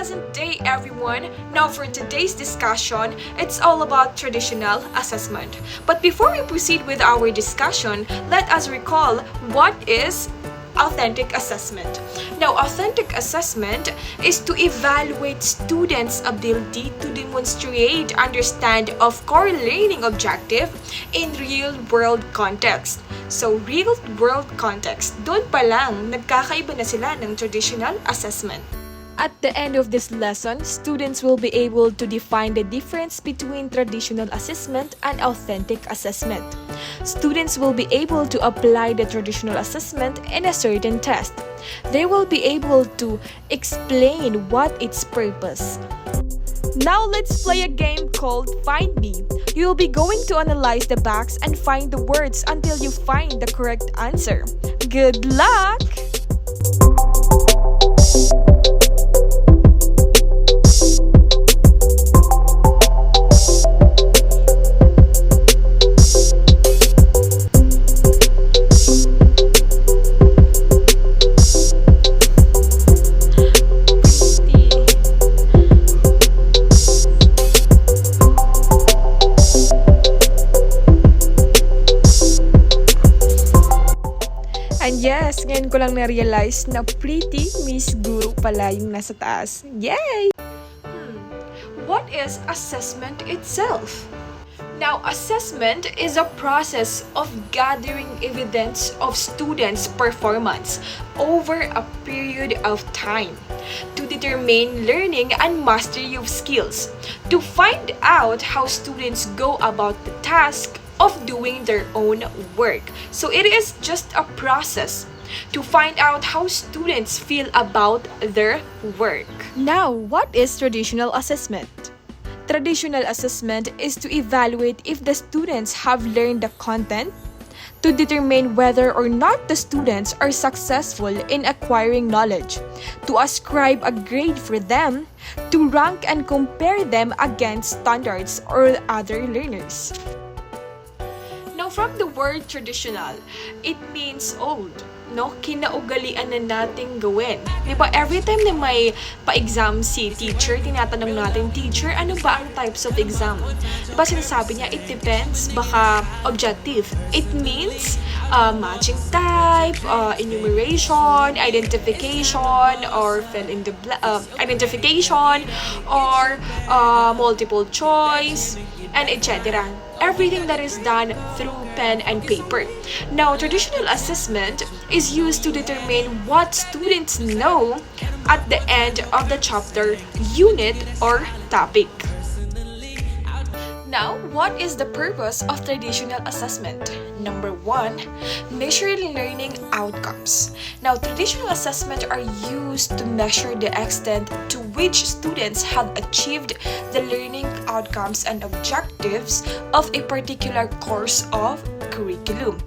pleasant day, everyone. Now for today's discussion, it's all about traditional assessment. But before we proceed with our discussion, let us recall what is authentic assessment. Now, authentic assessment is to evaluate students' ability to demonstrate understand of core learning objective in real-world context. So, real-world context, doon pa lang nagkakaiba na sila ng traditional assessment. At the end of this lesson, students will be able to define the difference between traditional assessment and authentic assessment. Students will be able to apply the traditional assessment in a certain test. They will be able to explain what its purpose. Now let's play a game called Find Me. You will be going to analyze the box and find the words until you find the correct answer. Good luck! And yes, ngayon ko lang na-realize na pretty Miss Guru pala yung nasa taas. Yay! What is assessment itself? Now, assessment is a process of gathering evidence of students' performance over a period of time to determine learning and mastery of skills, to find out how students go about the task of doing their own work. So it is just a process to find out how students feel about their work. Now, what is traditional assessment? Traditional assessment is to evaluate if the students have learned the content, to determine whether or not the students are successful in acquiring knowledge, to ascribe a grade for them, to rank and compare them against standards or other learners. Now, from the word traditional, it means old, no? Kinaugalian na nating gawin. Diba, every time na may pa-exam si teacher, tinatanong natin, teacher, ano ba ang types of exam? Diba, sinasabi niya, it depends, baka objective. It means matching type, enumeration, identification, or fill in the identification, or multiple choice, and etc. Everything that is done through pen and paper. Now, traditional assessment is used to determine what students know at the end of the chapter, unit, or topic. Now, what is the purpose of traditional assessment? Number 1, measure learning outcomes. Now, traditional assessment are used to measure the extent to which students have achieved the learning outcomes and objectives of a particular course of curriculum.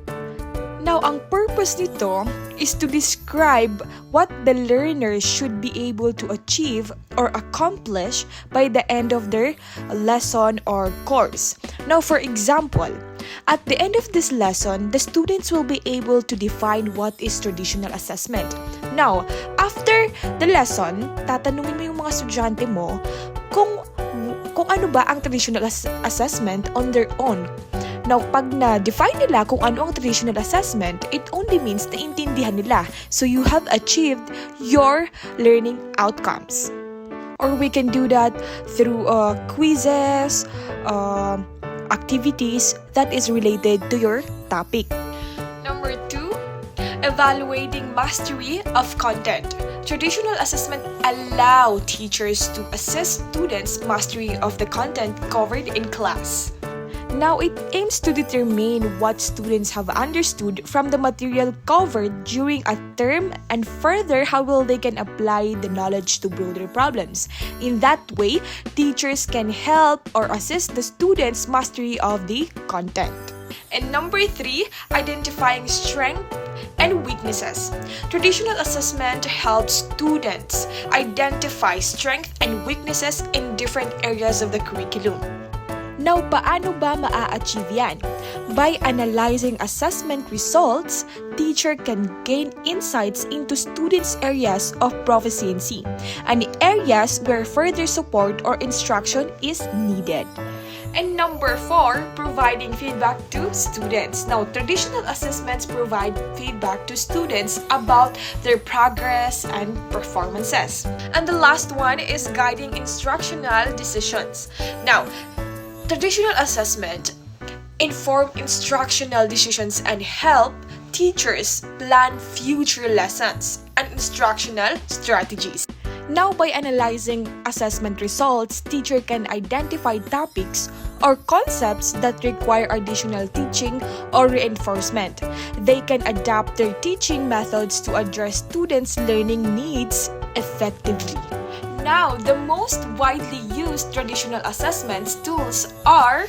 Now, ang purpose nito is to describe what the learners should be able to achieve or accomplish by the end of their lesson or course. Now, for example, at the end of this lesson, the students will be able to define what is traditional assessment. Now, after the lesson, tatanungin mo yung mga estudyante mo kung ano ba ang traditional assessment on their own. Now, pag na-define nila kung ano ang traditional assessment, it only means na intindihan nila. So, you have achieved your learning outcomes. Or we can do that through quizzes, activities that is related to your topic. Number 2, evaluating mastery of content. Traditional assessment allow teachers to assess students' mastery of the content covered in class. Now, it aims to determine what students have understood from the material covered during a term and further how well they can apply the knowledge to broader problems. In that way, teachers can help or assist the students' mastery of the content. And number 3, identifying strength and weaknesses. Traditional assessment helps students identify strengths and weaknesses in different areas of the curriculum. Now, paano ba maa-achieve yan? By analyzing assessment results, teacher can gain insights into students' areas of proficiency and areas where further support or instruction is needed. And number 4, providing feedback to students. Now, traditional assessments provide feedback to students about their progress and performances. And the last one is guiding instructional decisions. Now, traditional assessment inform instructional decisions and help teachers plan future lessons and instructional strategies. Now, by analyzing assessment results, teacher can identify topics or concepts that require additional teaching or reinforcement. They can adapt their teaching methods to address students' learning needs effectively. Now, the most widely used traditional assessments tools are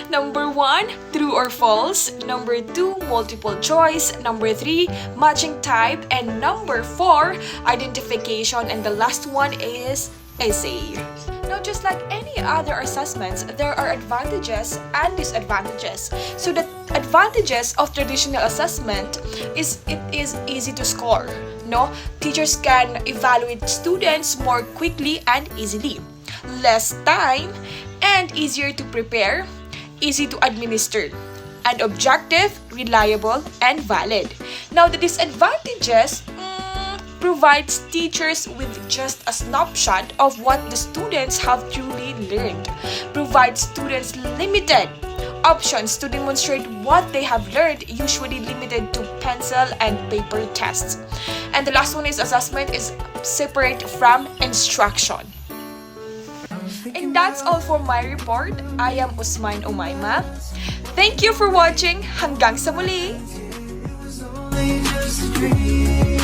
number 1, true or false. Number 2, multiple choice. Number 3, matching type. And number 4, identification. And the last one is essay. Now, just like any other assessments, there are advantages and disadvantages. So the advantages of traditional assessment is it is easy to score. No, teachers can evaluate students more quickly and easily. Less time and easier to prepare. Easy to administer, and objective, reliable, and valid. Now, the disadvantages provides teachers with just a snapshot of what the students have truly learned, provides students limited options to demonstrate what they have learned, usually limited to pencil and paper tests. And the last one is assessment is separate from instruction. And that's all for my report. I am Usman Umayma. Thank you for watching. Hanggang sa muli! It was only just a dream.